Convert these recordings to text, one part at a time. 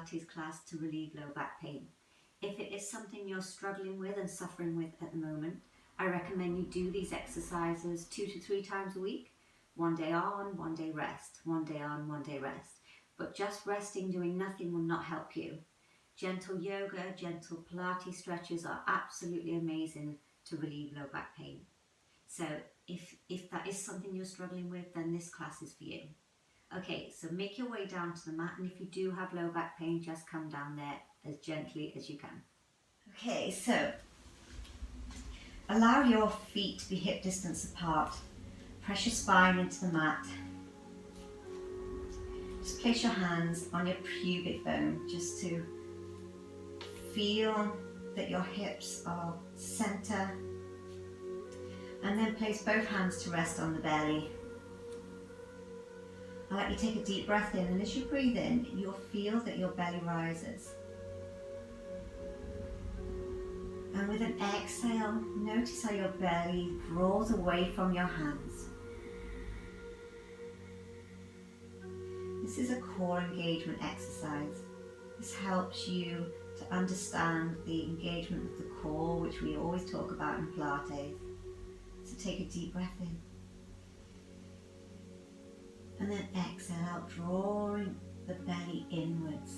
Pilates class to relieve low back pain. If it is something you're struggling with and suffering with at the moment, I recommend you do these exercises 2 to 3 times a week. 1 day on, 1 day rest, 1 day on, 1 day rest. But just resting, doing nothing will not help you. Gentle yoga, gentle Pilates stretches are absolutely amazing to relieve low back pain. So if that is something you're struggling with, then this class is for you. Okay, so make your way down to the mat, and if you do have low back pain, just come down there as gently as you can. Okay, so allow your feet to be hip distance apart. Press your spine into the mat. Just place your hands on your pubic bone just to feel that your hips are center, and then place both hands to rest on the belly. I'll let you take a deep breath in, and as you breathe in, you'll feel that your belly rises. And with an exhale, notice how your belly draws away from your hands. This is a core engagement exercise. This helps you to understand the engagement of the core, which we always talk about in Pilates. So take a deep breath in. And then exhale out, drawing the belly inwards.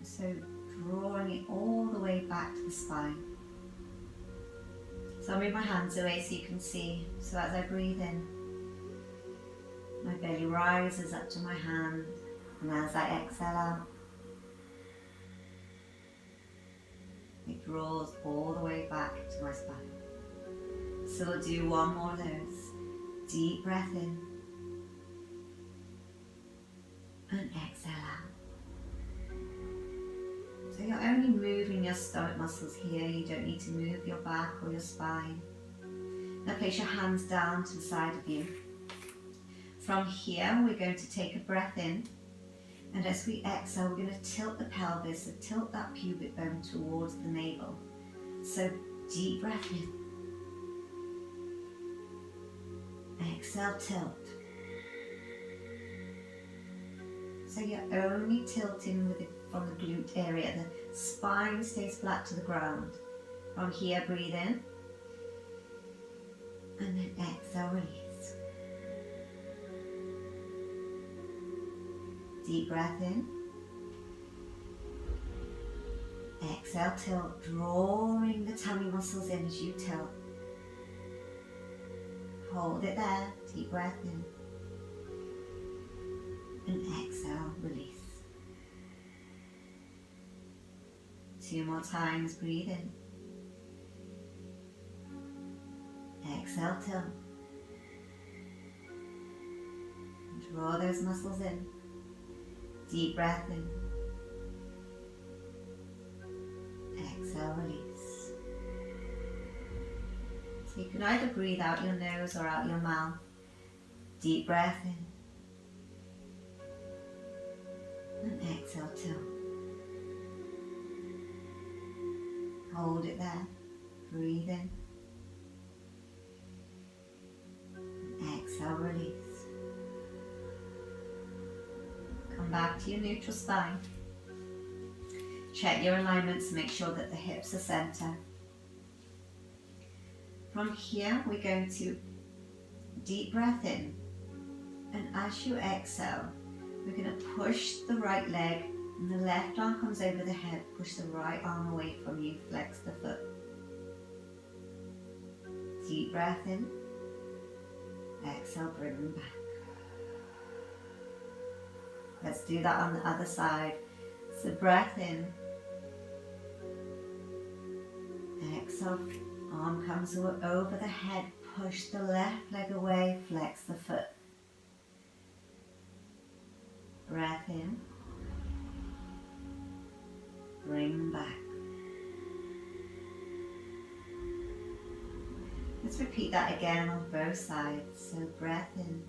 So drawing it all the way back to the spine. So I'll move my hands away so you can see. So as I breathe in, my belly rises up to my hand, and as I exhale out, it draws all the way back to my spine. So we'll do one more of those. Deep breath in and exhale out. So you're only moving your stomach muscles here. You don't need to move your back or your spine. Now place your hands down to the side of you. From here, we're going to take a breath in, and as we exhale, we're going to tilt the pelvis, so tilt that pubic bone towards the navel. So deep breath in. Exhale, tilt. So you're only tilting from the glute area. The spine stays flat to the ground. From here, breathe in. And then exhale, release. Deep breath in. Exhale, tilt, drawing the tummy muscles in as you tilt. Hold it there, deep breath in. And exhale, release. 2 more times, breathe in. Exhale, tilt. Draw those muscles in. Deep breath in. Exhale, release. So you can either breathe out your nose or out your mouth. Deep breath in. And exhale, tilt. Hold it there. Breathe in. And exhale, release. Come back to your neutral spine. Check your alignments, make sure that the hips are center. From here, we're going to deep breath in, and as you exhale, we're going to push the right leg, and the left arm comes over the head. Push the right arm away from you, flex the foot. Deep breath in, exhale, bring them back. Let's do that on the other side. So breath in, exhale, arm comes over the head, push the left leg away, flex the foot. Breath in, bring back. Let's repeat that again on both sides. So breath in,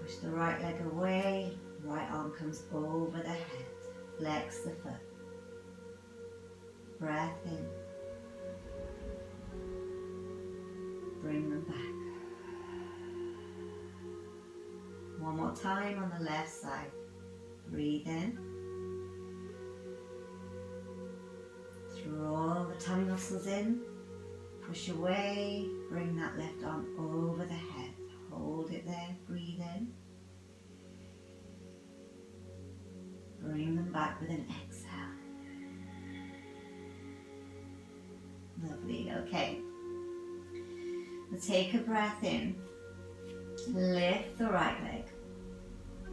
push the right leg away, right arm comes over the head, flex the foot. Breath in, bring them back. One more time on the left side. Breathe in. Draw the tummy muscles in. Push away. Bring that left arm over the head. Hold it there. Breathe in. Bring them back with an exhale. Lovely. Okay. Now take a breath in. Lift the right leg.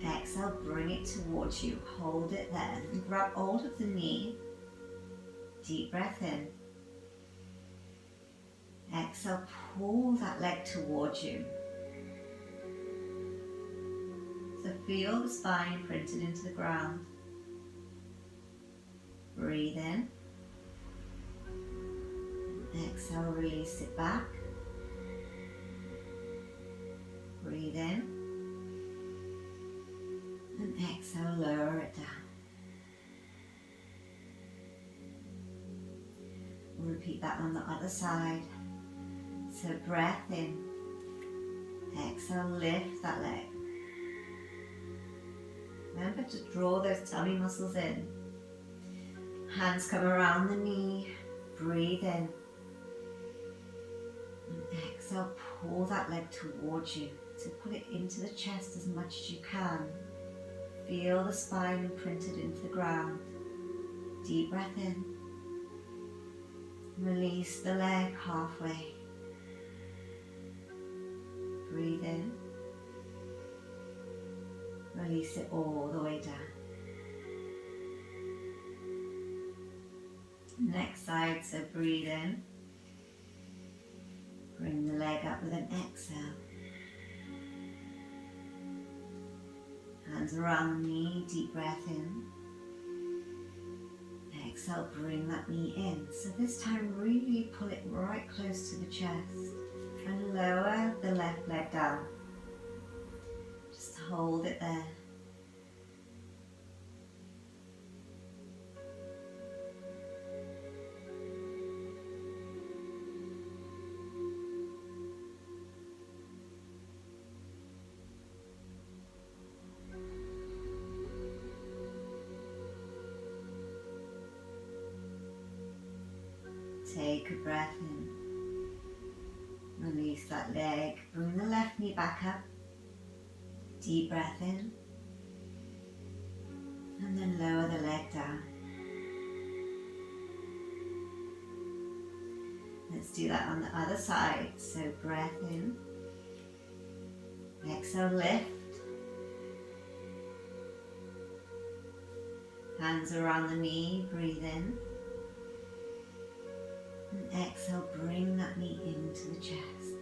Exhale, bring it towards you. Hold it there. And grab hold of the knee. Deep breath in. Exhale, pull that leg towards you. So feel the spine printed into the ground. Breathe in. Exhale, release it back. Breathe in. And exhale, lower it down. We'll repeat that on the other side. So breath in. Exhale, lift that leg. Remember to draw those tummy muscles in. Hands come around the knee. Breathe in. And exhale, pull that leg towards you. So put it into the chest as much as you can. Feel the spine imprinted into the ground. Deep breath in. Release the leg halfway. Breathe in. Release it all the way down. Next side, so breathe in. Bring the leg up with an exhale. Hands around the knee, deep breath in. Exhale, bring that knee in. So this time really pull it right close to the chest and lower the left leg down. Just hold it there. Take a breath in. Release that leg. Bring the left knee back up. Deep breath in. And then lower the leg down. Let's do that on the other side. So breath in. Exhale, lift. Hands around the knee. Breathe in. And exhale, bring that knee into the chest.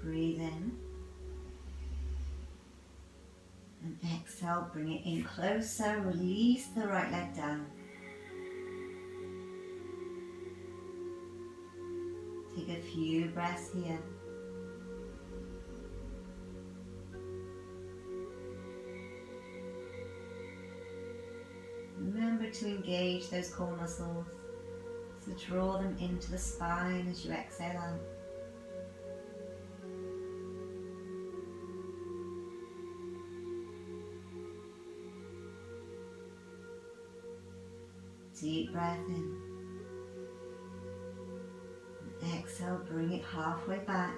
Breathe in. And exhale, bring it in closer. Release the right leg down. Take a few breaths here. Remember to engage those core muscles, so draw them into the spine as you exhale out. Deep breath in. And exhale, bring it halfway back.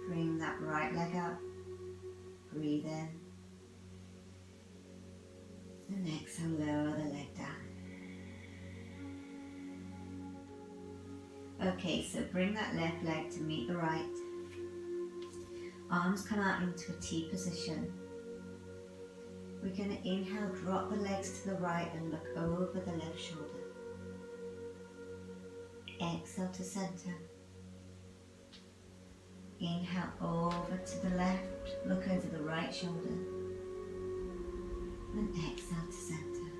Bring that right leg up. Breathe in. And exhale, lower the leg down. Okay, so bring that left leg to meet the right. Arms come out into a T position. We're going to inhale, drop the legs to the right and look over the left shoulder. Exhale to center. Inhale over to the left, look over the right shoulder. And exhale to center.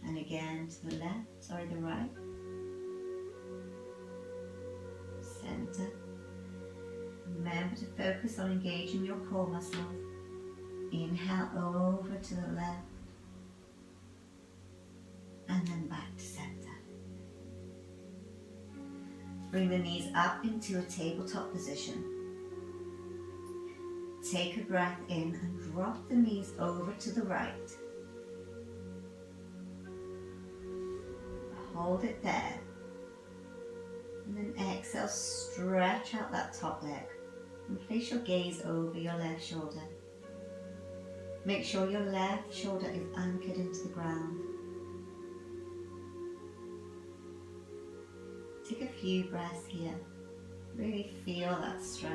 And again to the left, the right. Center. Remember to focus on engaging your core muscles. Inhale over to the left. And then back to center. Bring the knees up into a tabletop position. Take a breath in and drop the knees over to the right. Hold it there. And then exhale, stretch out that top leg. And place your gaze over your left shoulder. Make sure your left shoulder is anchored into the ground. Take a few breaths here. Really feel that stretch.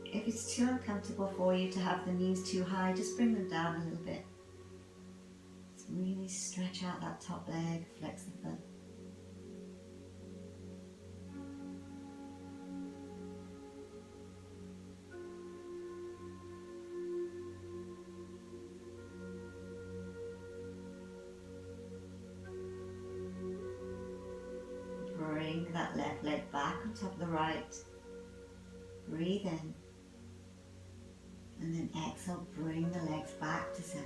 If it's too uncomfortable for you to have the knees too high, just bring them down a little bit. Just really stretch out that top leg, flex the foot. Bring that left leg back on top of the right. Breathe in. And then exhale, bring the legs back to center.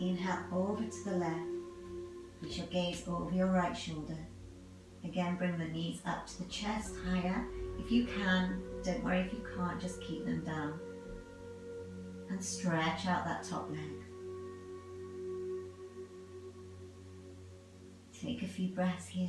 Inhale over to the left. Place your gaze over your right shoulder. Again, bring the knees up to the chest, higher. If you can, don't worry if you can't, just keep them down. And stretch out that top leg. Take a few breaths here.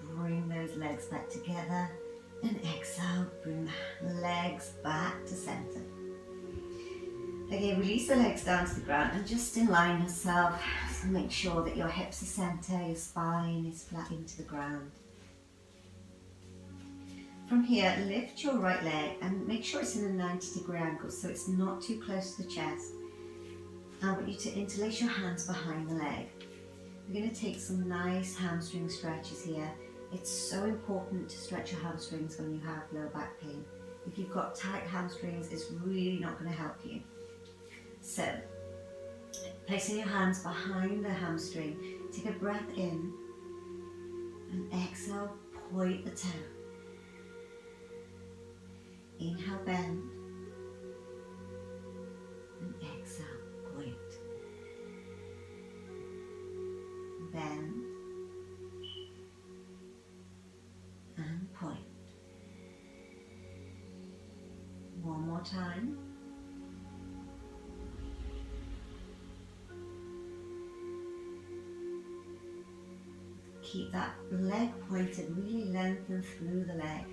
Bring those legs back together and exhale, bring the legs back to center. Again, release the legs down to the ground and just align yourself. So make sure that your hips are center, your spine is flat into the ground. From here, lift your right leg and make sure it's in a 90-degree angle so it's not too close to the chest. I want you to interlace your hands behind the leg. We're going to take some nice hamstring stretches here. It's so important to stretch your hamstrings when you have low back pain. If you've got tight hamstrings, it's really not going to help you. So, placing your hands behind the hamstring, take a breath in and exhale, point the toe. Inhale, bend, and exhale, point. Bend, and point. One more time. Keep that leg pointed, really lengthen through the leg.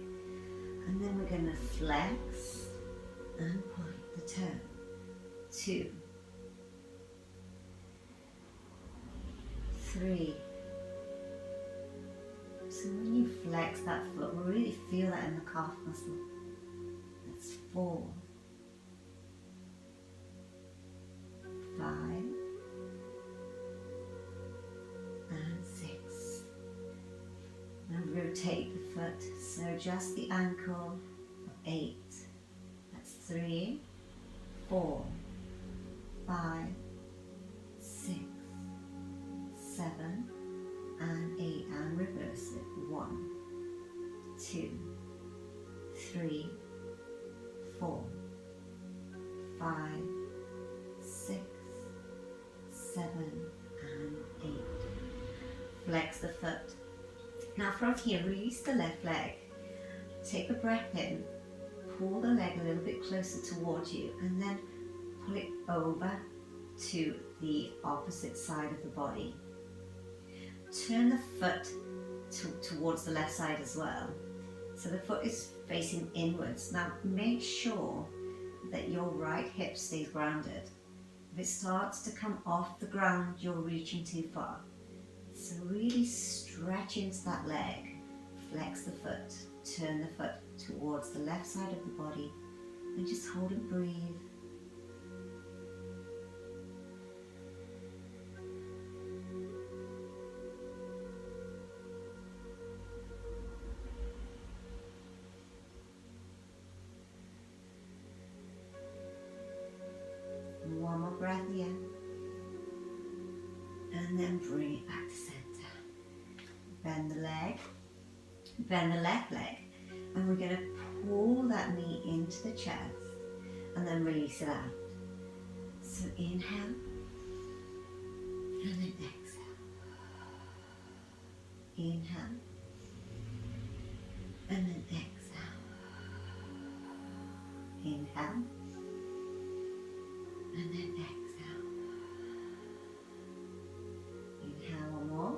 And then we're going to flex and point the toe. 2, 3. So when you flex that foot, we'll really feel that in the calf muscle. That's 4, 5, and 6. And rotate the foot, so just the ankle for 8. That's 3, 4, 5, 6, 7, and 8. And reverse it. 1, 2, 3, 4, 5, 6, 7, and 8. Flex the foot. Now from here, release the left leg. Take a breath in, pull the leg a little bit closer towards you, and then pull it over to the opposite side of the body. Turn the foot towards the left side as well. So the foot is facing inwards. Now make sure that your right hip stays grounded. If it starts to come off the ground, you're reaching too far. So really stretch into that leg, flex the foot, turn the foot towards the left side of the body, and just hold and breathe. One more breath in. And then bring it back to center. Bend the leg. Bend the left leg. And we're going to pull that knee into the chest. And then release it out. So inhale. And then exhale. Inhale. And then exhale. Inhale. And then exhale. Inhale one more.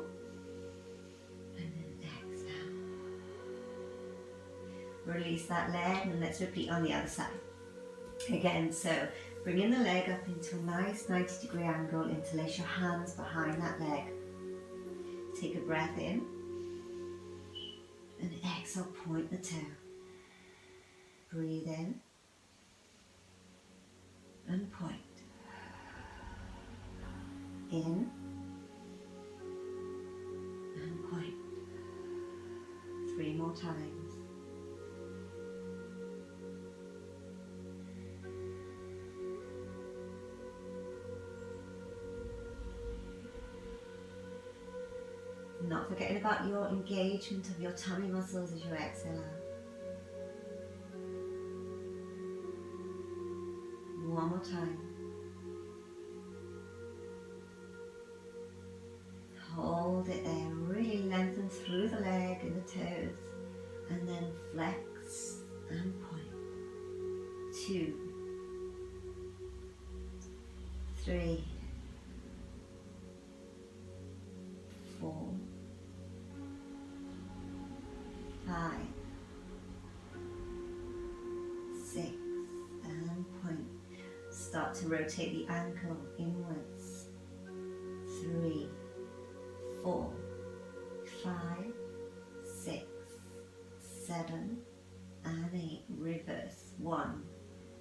And then exhale. Release that leg and let's repeat on the other side. Again, so bringing the leg up into a nice 90-degree angle, interlace your hands behind that leg. Take a breath in. And exhale, point the toe. Breathe in. And point. In. And point. 3 more times. Not forgetting about your engagement of your tummy muscles as you exhale out. One more time. Hold it there. Really lengthen through the leg and the toes. And then flex and point. 2, 3, 4, 5, 6, and point. Start to rotate the ankle inwards. 3, 4, 5, 6, 7, and 8. Reverse. 1.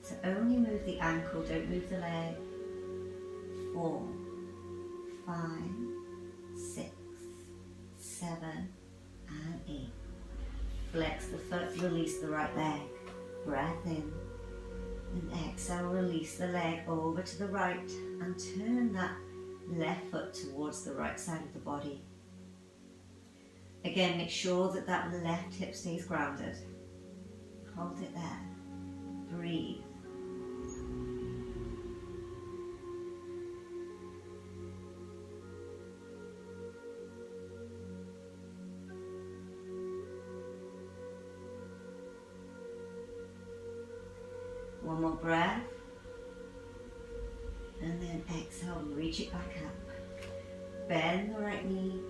So only move the ankle, don't move the leg. 4, 5, 6, 7, and 8. Flex the foot, release the right leg. Breath in. And exhale, release the leg over to the right and turn that left foot towards the right side of the body. Again, make sure that that left hip stays grounded. Hold it there. Breathe. One more breath. And then exhale, reach it back up. Bend the right knee,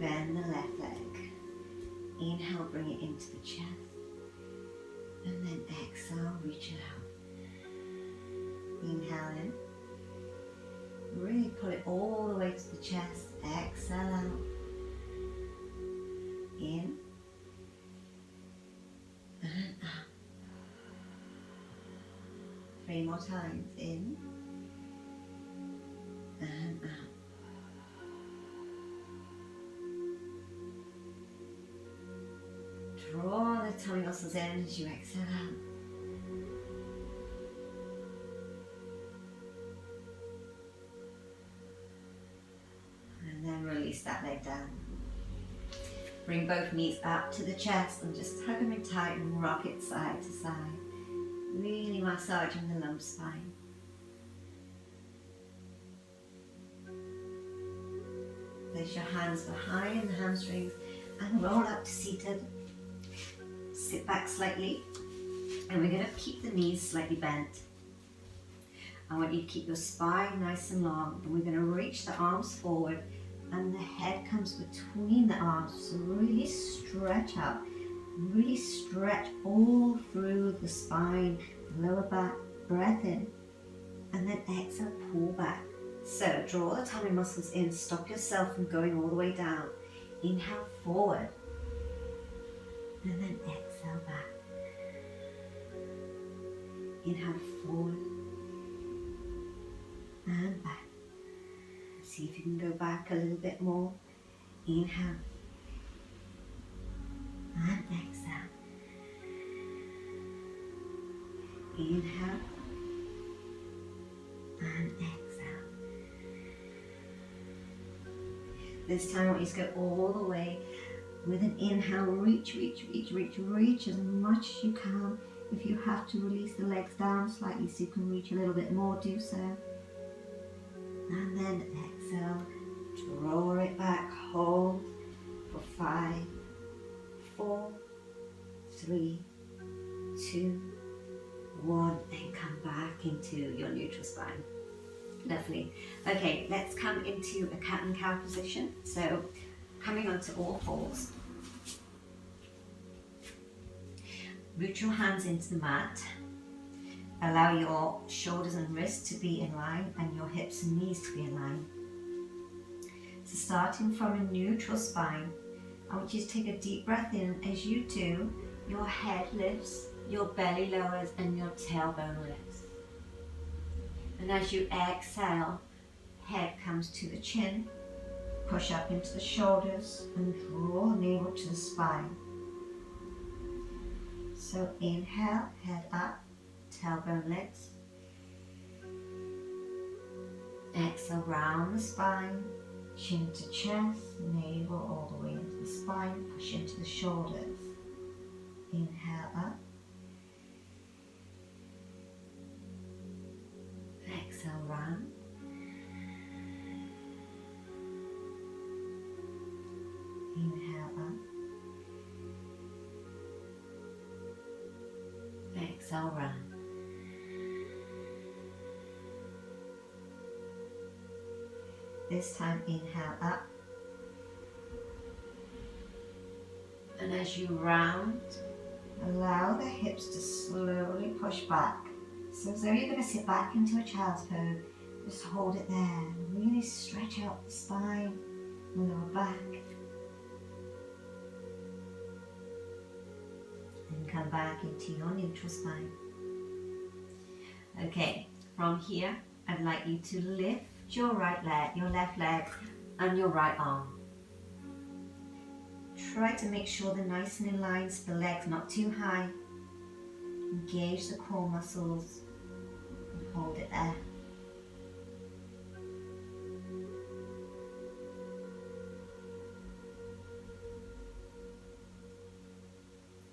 bend the left leg. Inhale, bring it into the chest. And then exhale, reach it out. Inhale in. Really pull it all the way to the chest. Exhale out. In. And out. 3 more times. In. And out. Draw the tummy muscles in as you exhale out. And then release that leg down. Bring both knees up to the chest and just tug them in tight and rock it side to side. Really massaging the lumbar spine. Place your hands behind the hamstrings and roll up to seated. Sit back slightly, and we're going to keep the knees slightly bent. I want you to keep your spine nice and long, and we're going to reach the arms forward and the head comes between the arms. So really stretch out, really stretch all through the spine, lower back. Breath in, and then exhale, pull back. So draw the tummy muscles in, stop yourself from going all the way down. Inhale forward, and then exhale back. Inhale forward, and back. See if you can go back a little bit more. Inhale, and exhale. Inhale, and This time I want you to go all the way. With an inhale, reach, reach, reach, reach, reach as much as you can. If you have to release the legs down slightly so you can reach a little bit more, do so. And then exhale, draw it back, hold for 5, 4, 3, 2, 1, and come back into your neutral spine. Lovely. Okay, let's come into a cat and cow position. So coming onto all fours. Root your hands into the mat. Allow your shoulders and wrists to be in line and your hips and knees to be in line. So starting from a neutral spine, I want you to take a deep breath in. As you do, your head lifts, your belly lowers, and your tailbone lifts. And as you exhale, head comes to the chin, push up into the shoulders, and draw the navel to the spine. So inhale, head up, tailbone lifts. Exhale, round the spine, chin to chest, navel all the way into the spine, push into the shoulders. Inhale up. Exhale, round. Inhale up. Exhale, round. This time, inhale up. And as you round, allow the hips to slowly push back. So as though you're going to sit back into a child's pose, just hold it there. Really stretch out the spine, the lower back. And come back into your neutral spine. Okay, from here, I'd like you to lift your right leg, your left leg, and your right arm. Try to make sure they're nice and in line so the leg's not too high. Engage the core muscles and hold it there.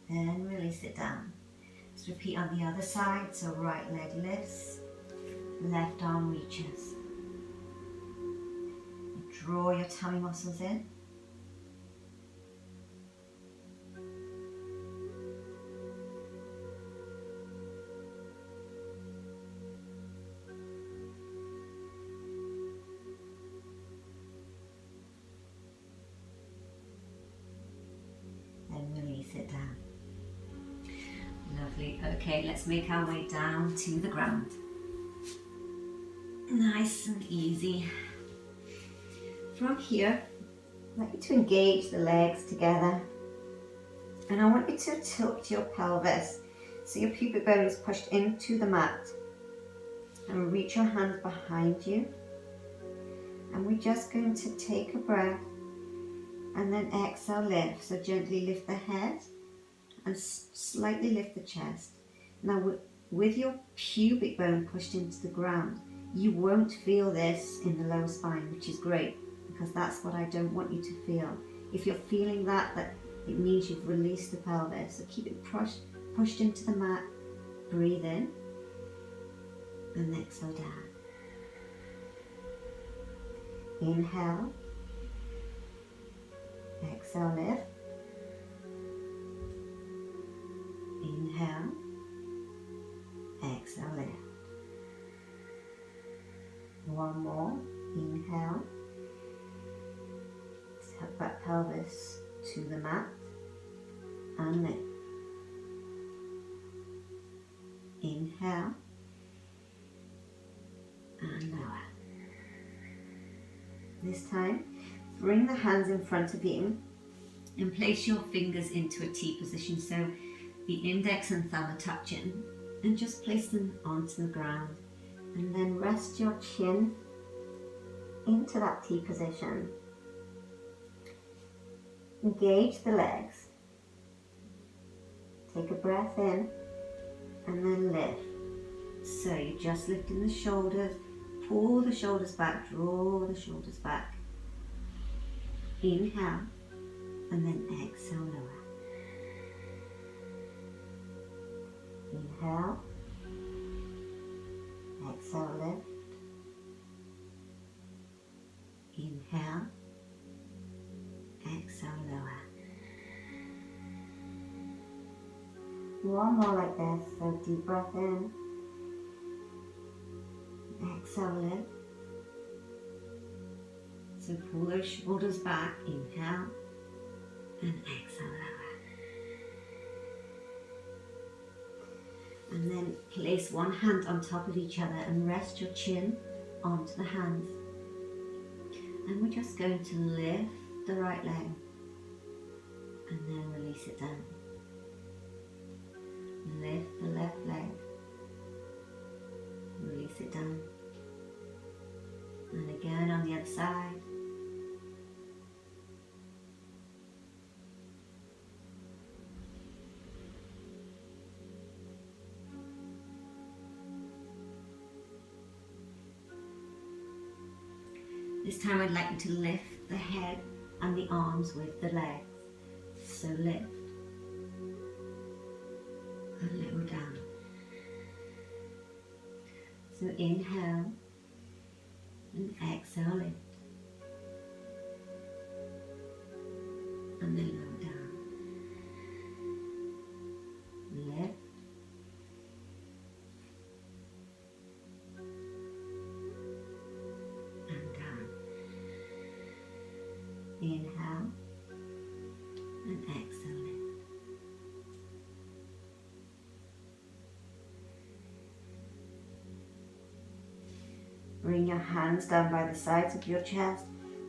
Then release it down. Let's repeat on the other side. So right leg lifts, left arm reaches. Draw your tummy muscles in. Then release it down. Lovely. Okay, let's make our way down to the ground. Nice and easy. From here, I'd like you to engage the legs together. And I want you to tilt your pelvis so your pubic bone is pushed into the mat. And reach your hands behind you. And we're just going to take a breath and then exhale, lift. So gently lift the head and slightly lift the chest. Now with your pubic bone pushed into the ground, you won't feel this in the lower spine, which is great, because that's what I don't want you to feel. If you're feeling that it means you've released the pelvis. So keep it pushed into the mat. Breathe in and exhale down. Inhale. Exhale, lift. Inhale. Exhale, lift. One more. Inhale. Tap that pelvis to the mat and lift. Inhale and lower. This time, bring the hands in front of you and place your fingers into a T position. So the index and thumb are touching, and just place them onto the ground. And then rest your chin into that T position. Engage the legs. Take a breath in and then lift. So you're just lifting the shoulders, pull the shoulders back, draw the shoulders back. Inhale, and then exhale, lower. Inhale, exhale, lift. Inhale, exhale, lower. One more like this, so deep breath in. Exhale, lift. So pull those shoulders back, inhale, and exhale, lower. And then place one hand on top of each other and rest your chin onto the hands. And we're just going to lift the right leg and then release it down. Lift the left leg, release it down. And again on the other side. This time I'd like you to lift the head and the arms with the legs. So lift and lower down. So inhale and exhale, lift. And then lower down. Lift. Inhale and exhale, lift. Bring your hands down by the sides of your chest.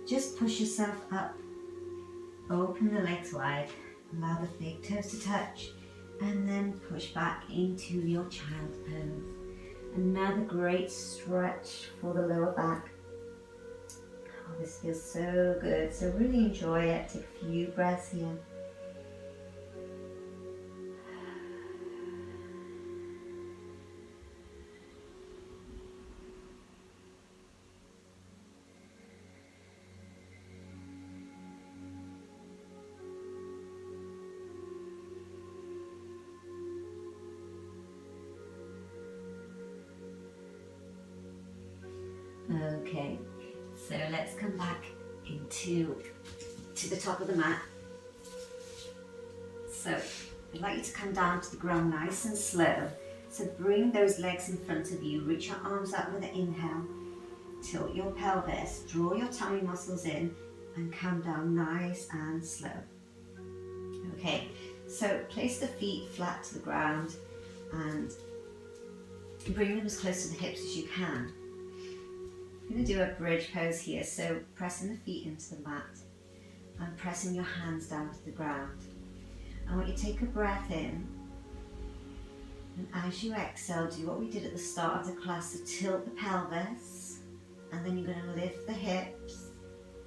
Just push yourself up. Open the legs wide. Allow the big toes to touch. And then push back into your child's pose. Another great stretch for the lower back. Oh, this feels so good. So really enjoy it. Take a few breaths here. Okay, so let's come back to the top of the mat. So I'd like you to come down to the ground nice and slow. So bring those legs in front of you, reach your arms up with an inhale, tilt your pelvis, draw your tummy muscles in and come down nice and slow. Okay, so place the feet flat to the ground and bring them as close to the hips as you can. I'm going to do a bridge pose here, so pressing the feet into the mat and pressing your hands down to the ground. I want you to take a breath in, and as you exhale, do what we did at the start of the class, so tilt the pelvis, and then you're going to lift the hips,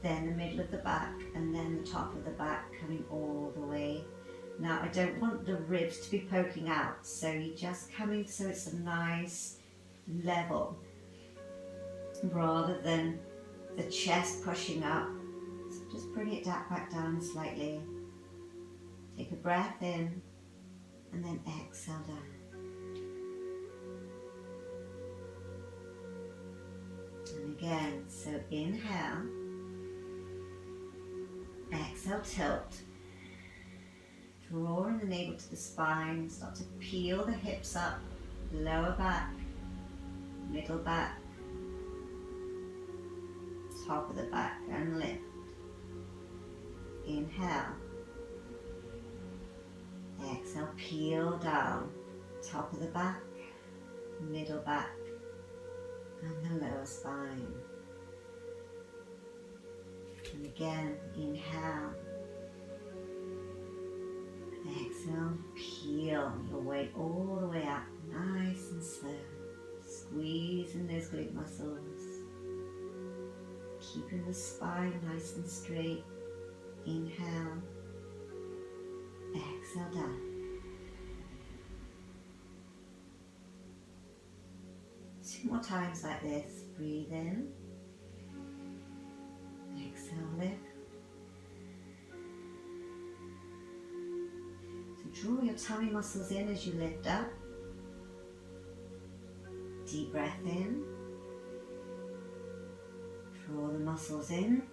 then the middle of the back, and then the top of the back coming all the way. Now I don't want the ribs to be poking out, so you're just coming so it's a nice level, rather than the chest pushing up. So just bring it back down slightly. Take a breath in and then exhale down. And again, so inhale, exhale, tilt. Drawing the navel to the spine, start to peel the hips up, lower back, middle back, top of the back, and lift. Inhale. Exhale, peel down, top of the back, middle back, and the lower spine. And again, inhale. Exhale, peel your way all the way up, nice and slow. Squeezing those glute muscles. Keeping the spine nice and straight. Inhale. Exhale down. Two more times like this. Breathe in. Exhale, lift. Draw your tummy muscles in as you lift up. Deep breath in. Draw the muscles in.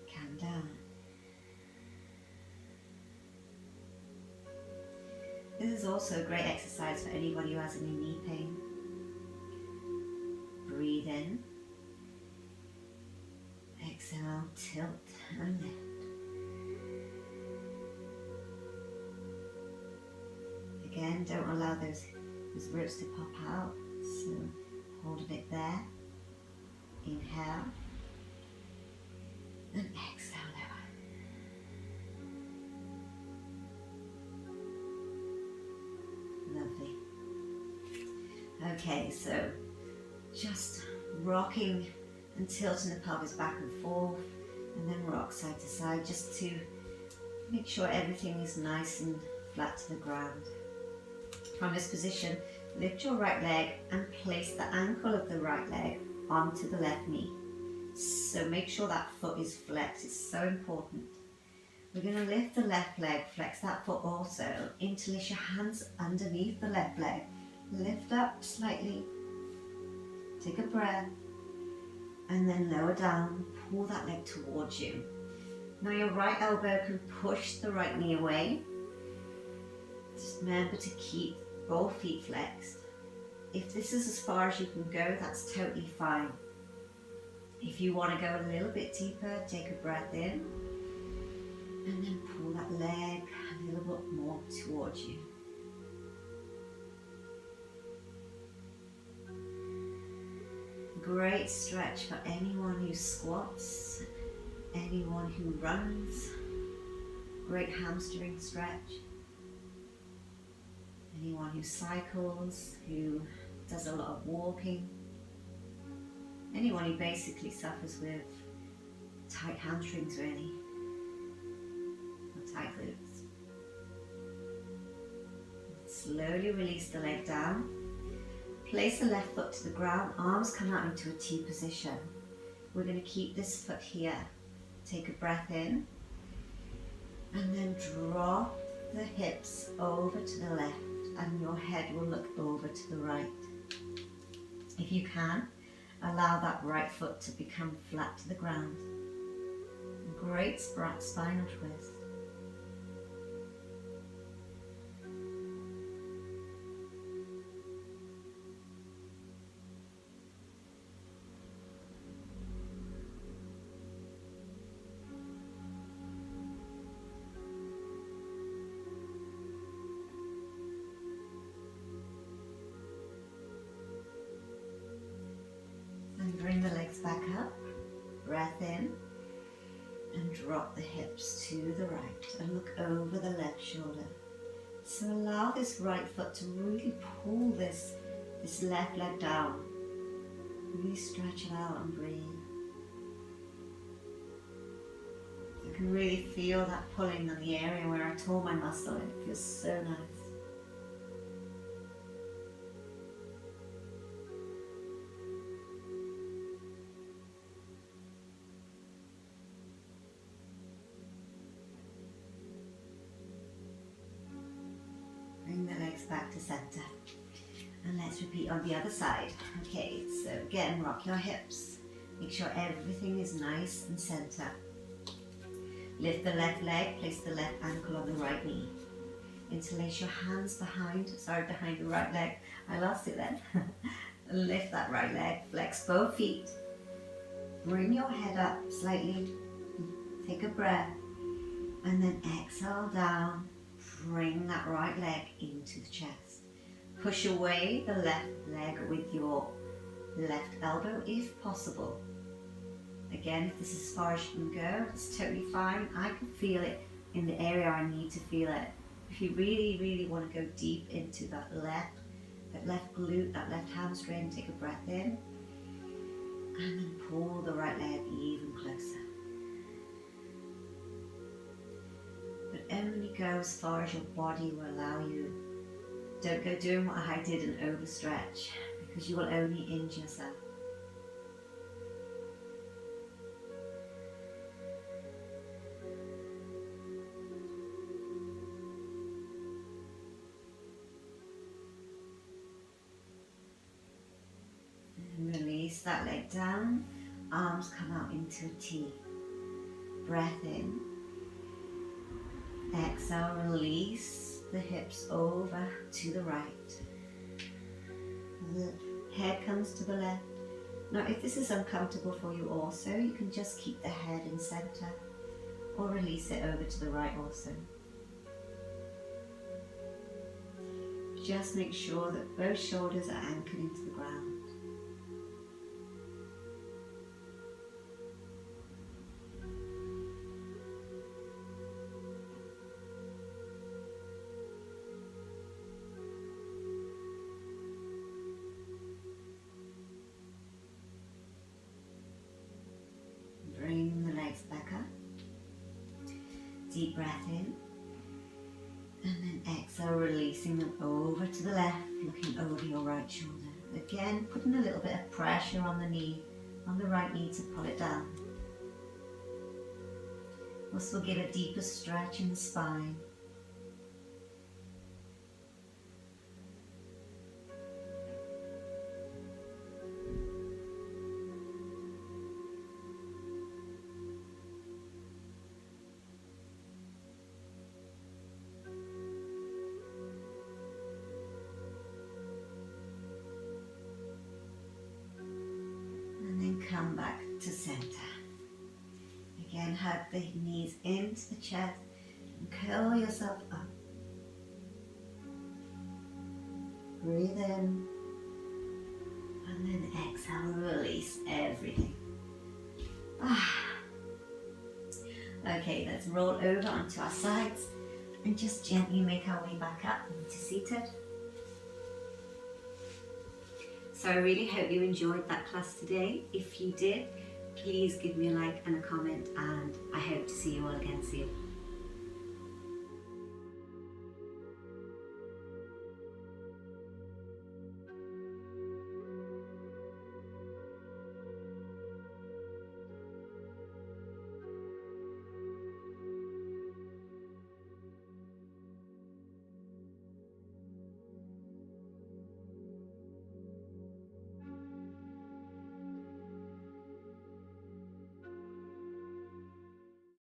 Calm down. This is also a great exercise for anybody who has any knee pain. Breathe in. Exhale, tilt and lift. Again, don't allow those ribs to pop out, so holding it there. Inhale and exhale, lower. Lovely. Okay, so just rocking and tilting the pelvis back and forth, and then rock side to side, just to make sure everything is nice and flat to the ground. From this position, lift your right leg and place the ankle of the right leg onto the left knee. So make sure that foot is flexed, it's so important. We're going to lift the left leg, flex that foot also, interlace your hands underneath the left leg. Lift up slightly, take a breath, and then lower down, pull that leg towards you. Now your right elbow can push the right knee away. Just remember to keep both feet flexed. If this is as far as you can go, that's totally fine. If you want to go a little bit deeper, take a breath in and then pull that leg a little bit more towards you. Great stretch for anyone who squats, anyone who runs. Great hamstring stretch. Anyone who cycles, who does a lot of walking. Anyone who basically suffers with tight hamstrings really, or tight glutes. Slowly release the leg down. Place the left foot to the ground, arms come out into a T position. We're going to keep this foot here. Take a breath in, and then drop the hips over to the left, and your head will look over to the right. If you can, allow that right foot to become flat to the ground. Great spinal twist. And bring the legs back up, breath in, and drop the hips to the right and look over the left shoulder. So allow this right foot to really pull this left leg down. Really stretch it out and breathe. You can really feel that pulling on the area where I tore my muscle. It feels so nice. Bring the legs back to center. And let's repeat on the other side. Okay, so again, rock your hips. Make sure everything is nice and center. Lift the left leg, place the left ankle on the right knee. Interlace your hands behind the right leg. I lost it then. Lift that right leg, flex both feet. Bring your head up slightly. Take a breath. And then exhale down. Bring that right leg into the chest. Push away the left leg with your left elbow if possible. Again, if this is as far as you can go, it's totally fine. I can feel it in the area I need to feel it. If you really, really want to go deep into that left glute, that left hamstring, take a breath in. And then pull the right leg even closer. But only go as far as your body will allow you. Don't go doing what I did and overstretch, because you will only injure yourself. release that leg down, arms come out into a T. Breath in. Exhale, release the hips over to the right. The head comes to the left. Now if this is uncomfortable for you also, you can just keep the head in center or release it over to the right also. Just make sure that both shoulders are anchored into the ground. Bring the legs back up. Deep breath in. And then exhale, releasing them over to the left, looking over your right shoulder. Again, putting a little bit of pressure on the knee, on the right knee to pull it down. This will give a deeper stretch in the spine. Come back to center. Again, hug the knees into the chest and curl yourself up. Breathe in and then exhale, release everything. Okay, let's roll over onto our sides and just gently make our way back up into seated. So I really hope you enjoyed that class today. If you did, please give me a like and a comment, and I hope to see you all again soon.